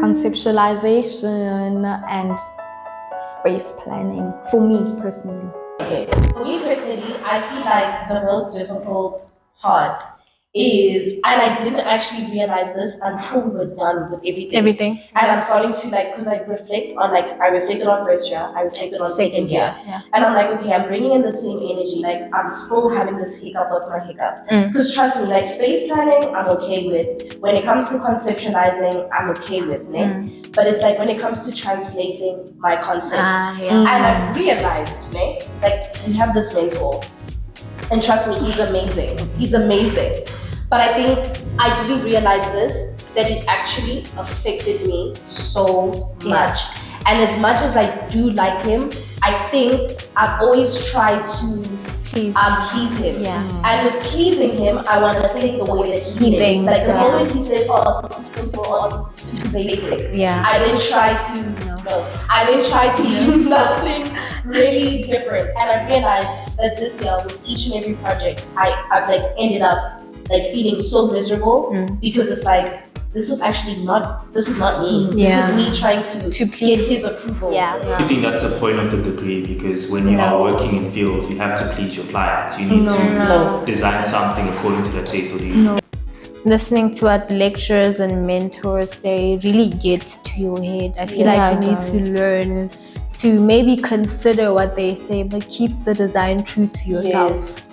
conceptualization and space planning for me personally. Okay. For me personally, I feel like the most difficult part is, and I didn't actually realize this until we were done with everything. And I'm starting to because I reflect on I reflected on first year, I reflected on second year, and I'm like, okay, I'm bringing in the same energy. I'm still having this hiccup. What's my hiccup? Because trust me, space planning, I'm okay with. When it comes to conceptualizing, I'm okay with. But it's when it comes to translating my concept, and I've realized, we have this mentor. And trust me, he's amazing. He's amazing. But I think I didn't realize that he's actually affected me so much. And as much as I do like him, I think I've always tried to please him. And with pleasing him, I want to think the way that he thinks. The moment he says, oh, this is simple, oh, this is too basic. I didn't try to use something really different. And I realized that this year, with each and every project, I've ended up feeling so miserable because it's this is not me. This is me trying to get his approval. I think that's the point of the degree, because when you are working in field, you have to please your clients. You need to design something according to their taste. Listening to what lecturers and mentors say really gets to your head. I feel like you need to learn to maybe consider what they say, but keep the design true to yourself.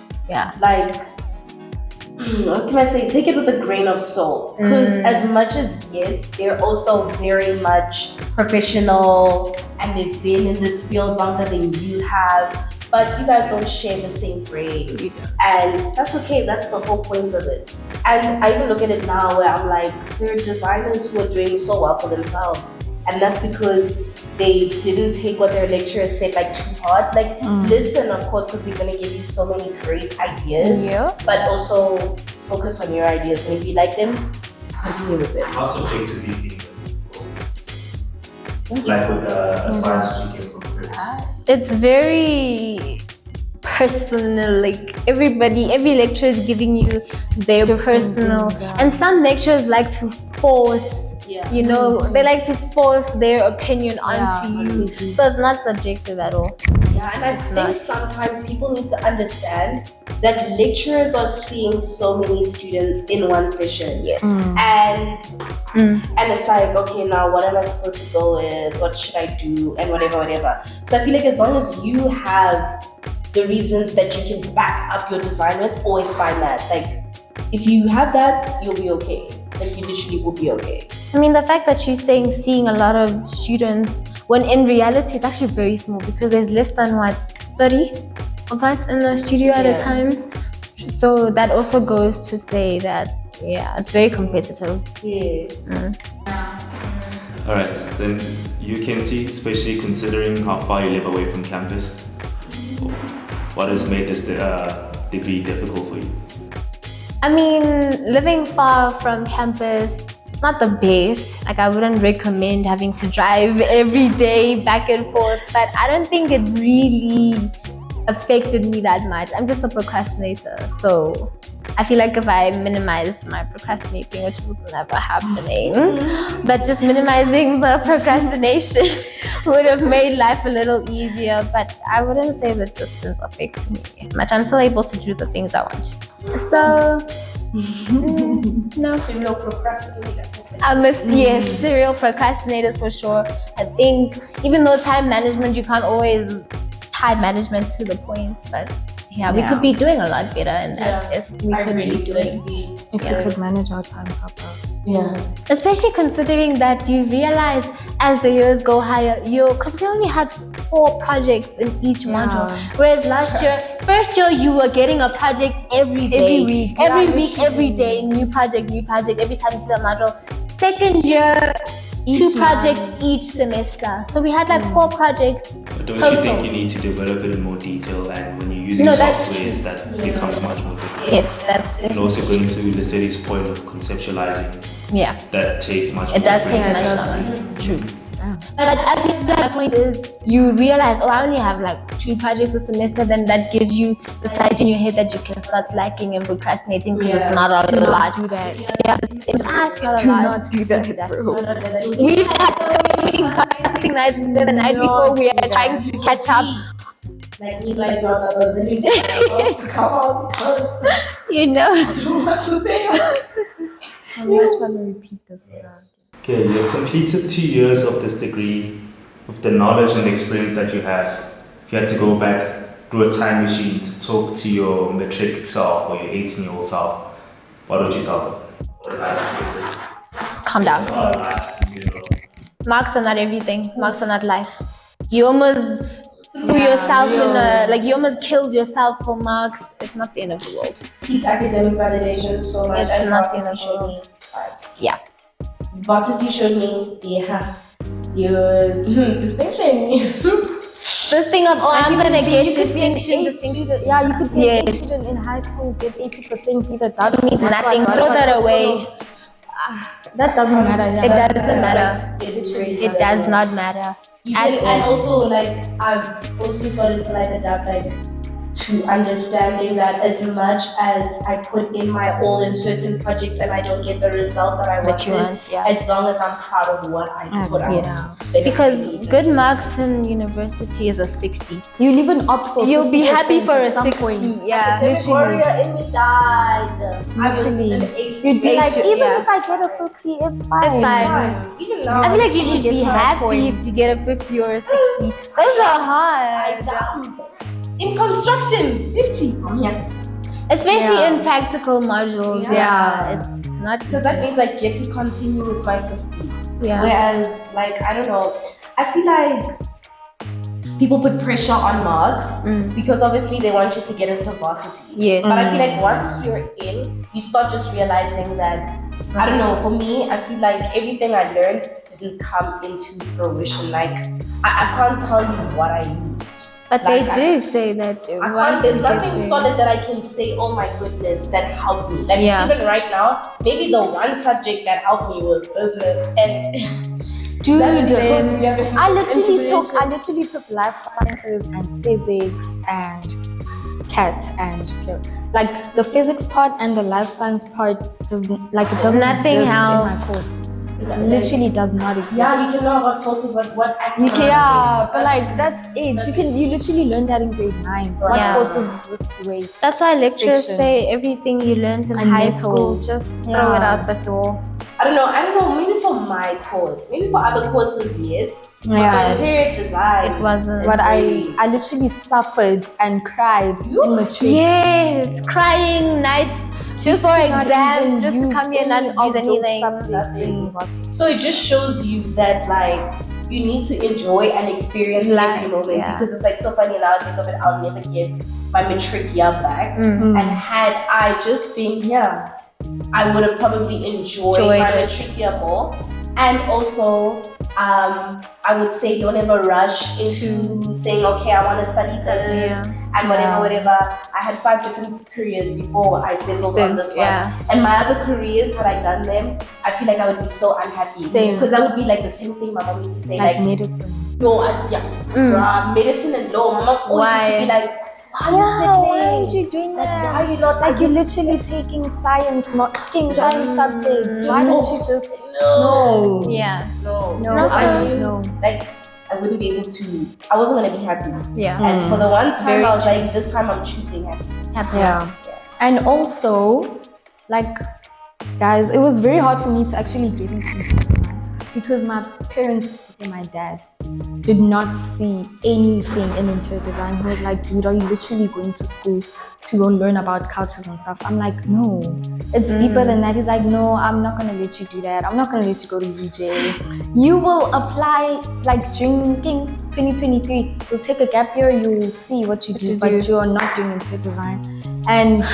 What can I say? Take it with a grain of salt. Because as much as, yes, they're also very much professional and they've been in this field longer than you have, but you guys don't share the same brain. And that's okay. That's the whole point of it. And I even look at it now where I'm there are designers who are doing so well for themselves. And that's because they didn't take what their lecturers said too hard. Listen, of course, because they're going to give you so many great ideas. But also focus on your ideas. And if you like them, continue with it. How subjective do you think? With advice you get from Chris? It's very personal. Every lecturer is giving you their personal. And some lecturers like to force. They like to force their opinion onto you. So it's not subjective at all. And I think sometimes people need to understand that lecturers are seeing so many students in one session. And it's okay, now what am I supposed to go with? What should I do? And whatever. So I feel as long as you have the reasons that you can back up your design with, always find that. If you have that, you'll be okay. You literally will be okay. I mean, the fact that she's saying seeing a lot of students, when in reality it's actually very small, because there's less than 30 of us in the studio at a time. So that also goes to say that it's very competitive. Alright, then you can see, especially considering how far you live away from campus, what has made this degree difficult for you? I mean, living far from campus, not the best. I wouldn't recommend having to drive every day back and forth, but I don't think it really affected me that much. I'm just a procrastinator, so I feel if I minimized my procrastinating, which was never happening, but just minimizing the procrastination would have made life a little easier. But I wouldn't say the distance affects me much. I'm still able to do the things I want to. So, no. Serial procrastinator. Yes, serial procrastinators for sure. I think even though time management, you can't always tie management to the point, but we could be doing a lot better, and we could be doing if we could manage our time proper. Especially considering that you realize as the years go higher, because we only had 4 projects in each module, whereas first year you were getting a project every day, every day, new project, every time you see a module. Second year, 2 projects each semester. So we had 4 projects. But don't you think you need to develop it in more detail, and when you're using softwares, that becomes much more difficult? Yes, that's it. And also going to the city's point of conceptualizing, that takes much more. It does take much longer. True. But I think my point is, you realize, oh, I only have like 2 projects a semester, then that gives you the side in your head that you can start slacking and procrastinating because it's not a lot. Do that. Yeah, it's not a Do lot. not do that, bro. We've had so many podcasting nights the night before we are trying to catch up. Like me like not others and you to come out because You know. I don't know what to say. I'm not trying to repeat this. Okay, you've completed 2 years of this degree with the knowledge and experience that you have. If you had to go back through a time machine to talk to your matric self or your 18-year-old self, what would you tell them? Calm down. Marks are not everything. Marks are not life. You almost threw yourself in a, like you almost killed yourself for marks. It's not the end of the world. Seek academic validation so much. It's and not the end varsity of the showed world. me vibes. Yeah. Varsity showed me, your distinction. This thing of, oh, I'm gonna get distinction. Yeah, you could be Yes. a student in high school, get 80%, be the dance. Means nothing. Throw that away. That doesn't matter. Yeah. It doesn't matter. It does not matter. You can, and also like I've also started to like adapt like to understanding that as much as I put in my all in certain projects and I don't get the result that I That you wanted, want, yeah. as long as I'm proud of what I put out. Yeah. then Because I good marks in university is a 60. You even opt for You'll be 50% happy for at a some 60. point. Yeah. Academic warrior in me died. Literally. I was an ace. You'd be like, should- even yeah. if I get a 50, it's fine. It's fine. Even now, I feel like you Until should you be get to that happy point. if you get a 50 or a 60. Those are I hard. jump. In construction, 50. I'm here. Especially Yeah. in practical modules. Yeah. It's not Because that means I get to continue with my 50. yeah. Whereas, like, I don't know, I feel like people put pressure on marks because obviously they want you to get into varsity. Yes. But I feel like once you're in, you start just realizing that, I don't know, for me, I feel like everything I learned didn't come into fruition. Like, I can't tell you what I used. But Like, they do say that I can't, once there's you get nothing there- solid that I can say, oh my goodness, that helped me. Like, Yeah. even right now, maybe the one subject that helped me was business. And Dude, that's because we have I literally took life sciences and physics and CAT and like the physics part and the life science part doesn't Nothing exist in my else. course. Literally does not exist. Yeah, you can know about forces, what acts. You can, yeah, but like that's it. You literally learn that in grade 9. What Yeah. courses is this weight? That's why lecturers Fiction. say everything you learned in And high school, metals. just throw Yeah. it out the door. I don't know, maybe for my course, maybe for other courses, yes. Yeah. But interior design. It wasn't. But I literally suffered and cried in the train. Yes, crying nights just for exams, just to come here and not use anything. Subjects in university. So it just shows you that like you need to enjoy and experience Life, every moment yeah. because it's like so funny now I think of it, I'll never get my matric year back. Mm. And had I just been here, I would have probably enjoyed Enjoyed my it. matric year more. And also, I would say don't ever rush into saying, okay, I want to study this and whatever. I had 5 different careers before I settled on this one. Yeah. And my other careers, had I done them, I feel like I would be so unhappy. Same. Because that would be like the same thing my mom used to say, Like like, medicine. no, medicine and law. My mom always used to be like, why are you settling? why aren't you doing Like, that? why are you not Like you're this- literally taking science, not taking science subjects. Why No. don't you just No. Yeah. No. No, I knew, no. like, I wouldn't be able to, I wasn't going to be happy. Yeah. And for the one time, Very I was like, this time I'm choosing happiness. Yeah. And also, like, guys, it was very hard for me to actually get into design because my parents and my dad did not see anything in interior design. He was like, dude, are you literally going to school to go learn about couches and stuff? I'm like, no, it's deeper than that. He's like, no, I'm not gonna let you do that. I'm not gonna let you go to UJ. You will apply like during 2023. You'll take a gap year, you'll see what you do, but you are not doing interior design. And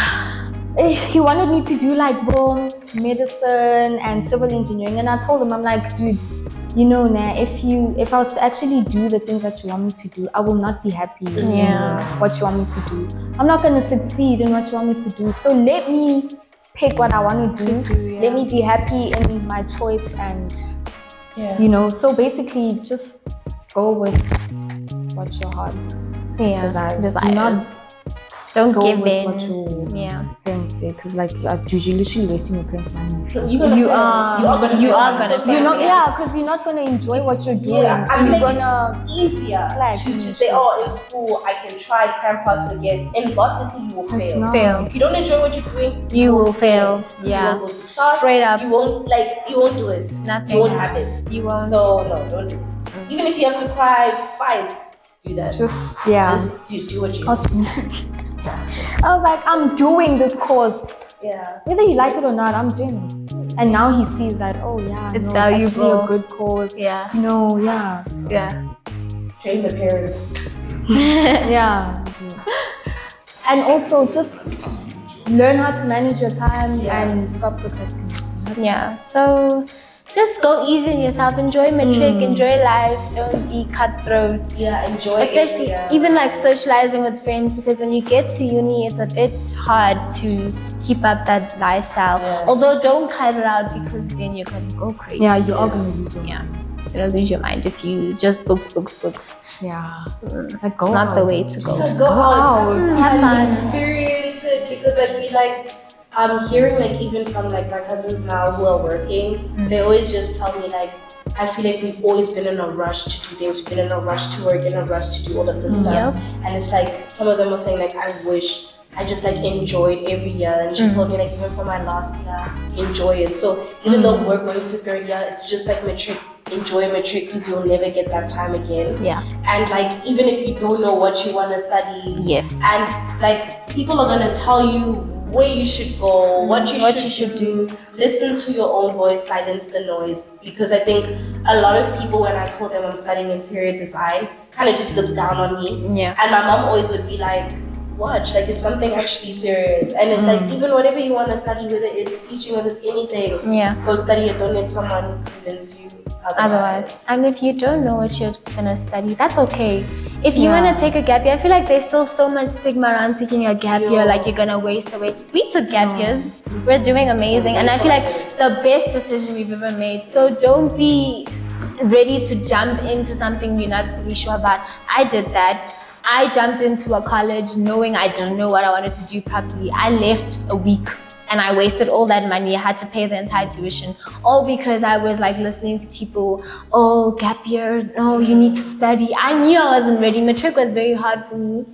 he wanted me to do like medicine and civil engineering, and I told him, I'm like, dude, you know, if I was to actually do the things that you want me to do, I will not be happy in what you want me to do. I'm not gonna succeed in what you want me to do. So let me pick what I want to do. Let me be happy in my choice and Yeah. You know, so basically just go with what your heart desires. Do not Don't go give with in. what your parents say, because like you're literally wasting your parents' money. You are gonna Because you're not gonna enjoy what you're doing. Yeah, So I feel you're like gonna it's easier slack to and say, shit. oh, in school I can try, cram pass, forget. In varsity you will It's fail. not. If you don't enjoy what you're doing, You will fail. You Yeah. won't go to class. Straight up. You won't do it. Nothing. You won't have it. You won't. So no, don't do it. Even if you have to cry, fight, do that. Just do what you Awesome. I was like, I'm doing this course. Yeah. Whether you like it or not, I'm doing it. And now he sees that, oh yeah, It's no, valuable. It's actually a good cause. Yeah. No, yeah. So, Yeah. Train the parents. yeah. And also just learn how to manage your time and stop procrastinating. Yeah. So just go easy on yourself. Enjoy matric. Enjoy life. Don't be cutthroat. Yeah, enjoy Especially it. even like socializing with friends, because when you get to uni, it's a bit hard to keep up that lifestyle. Yeah. Although don't cut it out, because then you're gonna go crazy. Yeah, you are gonna lose your Yeah. You're gonna lose your mind if you just books. Yeah. Like, go Not the out. way to go. Go out. Have fun. Experience it, because I feel like I'm hearing like even from like my cousins now who are working, they always just tell me like, I feel like we've always been in a rush to do things, we've been in a rush to work, in a rush to do all of this stuff. And it's like some of them were saying like, I wish I just like enjoyed every year. And she told me like even for my last year, enjoy it. So even though we're going to third year, it's just like matric. Enjoy matric, because you'll never get that time again. Yeah. And like even if you don't know what you want to study, Yes. and like people are gonna tell you where you should go, what you should do. Listen to your own voice, silence the noise. Because I think a lot of people, when I told them I'm studying interior design, kind of just looked down on me. Yeah. And my mom always would be like, watch, like it's something actually serious. And it's like even whatever you want to study, whether it's teaching, whether it's anything, Yeah. go study it. Don't let someone convince you Otherwise, and if you don't know what you're gonna study, that's okay. If you wanna take a gap year, I feel like there's still so much stigma around taking a gap year, like you're gonna waste away. We took gap years, we're doing amazing, and I feel like the best decision we've ever made. So don't be ready to jump into something you're not really sure about. I did that. I jumped into a college knowing I didn't know what I wanted to do properly. I left a week and I wasted all that money. I had to pay the entire tuition, all because I was like listening to people, oh, gap year, no, you need to study. I knew I wasn't ready. Matric was very hard for me.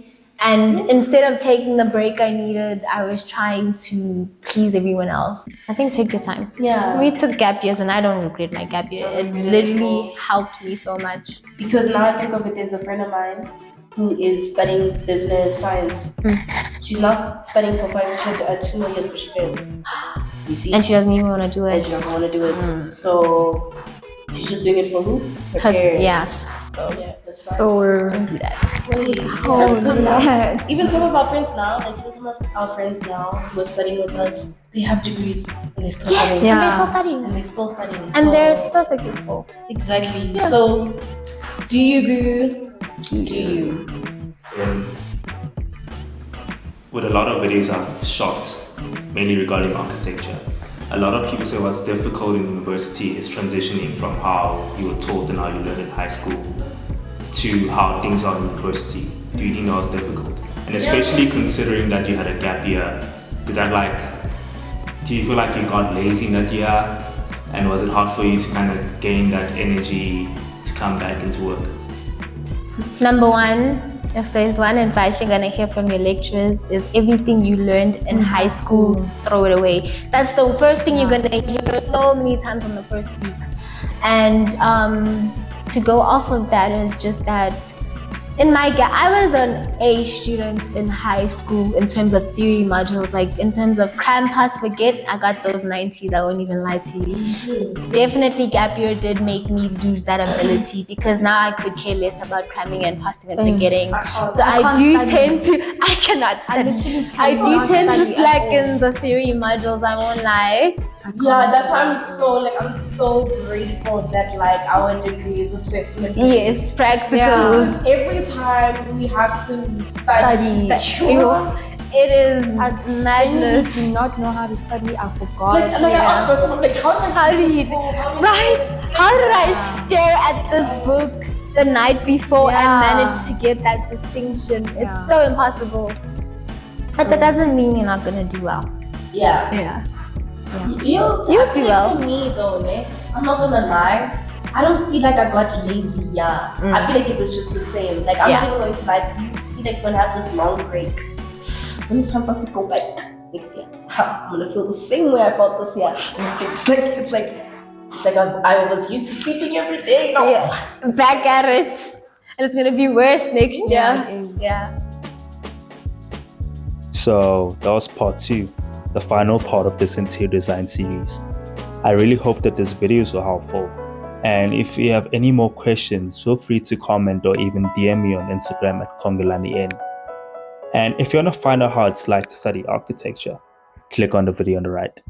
And instead of taking the break I needed, I was trying to please everyone else. I think take your time. Yeah. We took gap years and I don't regret my gap year. It literally helped me so much. Because now I think of it, there's a friend of mine who is studying business science. She's now studying for 5 years. She had to add 2 more years, but she failed. You see? And she doesn't even want to do And it. she doesn't want to do it. So she's just doing it for who? Her parents. Yeah. So yeah, that's fine. So Because even some of our friends now, like even some of our friends now who are studying with us, they have degrees and they're still studying. And they're still studying. And they're still studying. And So- they're so successful. Exactly. So do you boo? Do you? With a lot of videos I've shot, mainly regarding architecture, a lot of people say what's difficult in university is transitioning from how you were taught and how you learned in high school to how things are in university. Do you think that was difficult? And especially considering that you had a gap year, do you feel like you got lazy in that year? And was it hard for you to kind of gain that energy to come back into work? Number one, if there's one advice you're gonna hear from your lecturers, is everything you learned in high school, throw it away. That's the first thing you're gonna hear so many times on the first week. And to go off of that is just that in my gap, I was an A student in high school in terms of theory modules. Like in terms of cram, pass, forget, I got those 90s. I won't even lie to you. Definitely gap year did make me lose that ability, because now I could care less about cramming and passing and forgetting. So I do tend to, I cannot study. I do tend to slacken the theory modules, I won't lie. Yeah, that's why I'm so grateful that like our degree is assessment. Yes, practicals. Every time we have to study. It is I madness. do not know how to study. I forgot. Like I asked myself, I'm like, how How do you do right? How did I stare at this book the night before and manage to get that distinction? It's so impossible. But that doesn't mean you're not gonna do well. Yeah. You'll do well. For me though, Nick, I'm not gonna lie. I don't feel like I got lazy. I feel like it was just the same. Like I'm not even going to lie to you. See, like when I have this long break, when it's time for us to go back next year, I'm gonna feel the same way I felt this year. It's like I was used to sleeping every day. No. Back at it, and it's gonna be worse next year. Yeah. So that was part 2, the final part of this interior design series. I really hope that this videos were helpful. And if you have any more questions, feel free to comment or even DM me on Instagram at KongelaniN. And if you want to find out how it's like to study architecture, click on the video on the right.